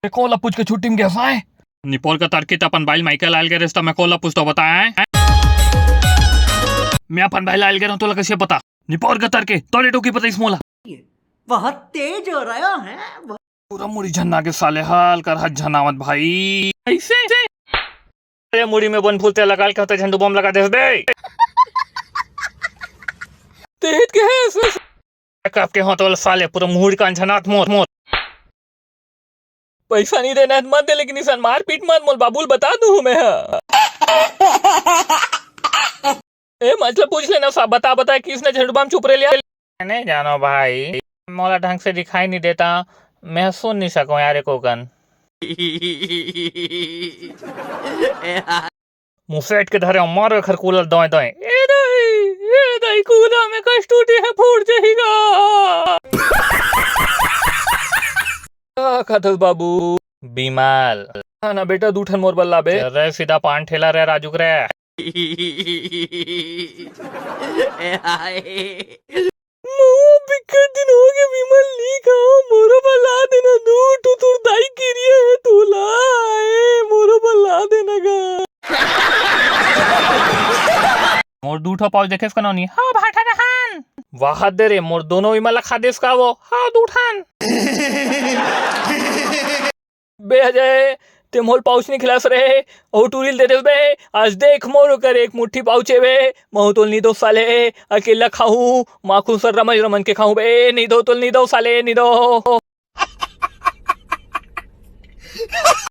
Cola पूछ के छुट्टी में कैसा है निपोल का तर्कित अपन भाई माइकल आयल के रिश्ता में कोला पूछ तो बताया है मैं अपन भाई आयल के रहा तो कैसे पता निपोल का तर्के तोड़े टोकी पता इस मोला बहुत तेज हो रहा है पूरा मुड़ी झन्ना के साले हाल कर हज झनावत भाई ऐसे अरे मुड़ी में बन फूलते लगा के होते झंडू बम लगा दे तेज के है इसमें कब के हो तो साले पूरा मुड़ी का झनात मोर मोर पैसा नहीं देना मत दे लेकिन इंसान मार पीट मत मोल बाबुल बता दूं मैं ए मतलब पूछ लेना साहब बता किसने झंडू बम चुप रह लिया नहीं जानो भाई मोला ढंग से दिखाई नहीं देता मैं सुन नहीं सकूं यार को कन मुंह फेट के धरे मारो खर कूलर दोए दोए ए दाई कूलर में कष्ट टूटी है फूट जाएगा कथल बाबू बीमाल ना बेटा दूठन मोर बल्ला बे रे सीधा पान ठेला रे राजुक रे बिकट दिन हो गए विमल नहीं खाओ मोरो बल्ला देना दूठ तुर दाई किरिया है तूला मोरो बल्ला देना गा मोर दूठा पाउच देखे इसका नौनी हाँ भाटा रहन वाह दे रे मोर दोनों विमल खा देस का वो हाँ दूठान बे अजय ते मोल पाउच नहीं खिलास रहे और टूरिल दे दे बे आज देख मोर कर एक मुट्ठी पाउचे बे महु तोल नहीं दो साले अकेला खाऊं माखून सर रमज रमन के खाऊं बे नहीं दो तोल नहीं दो साले नहीं दो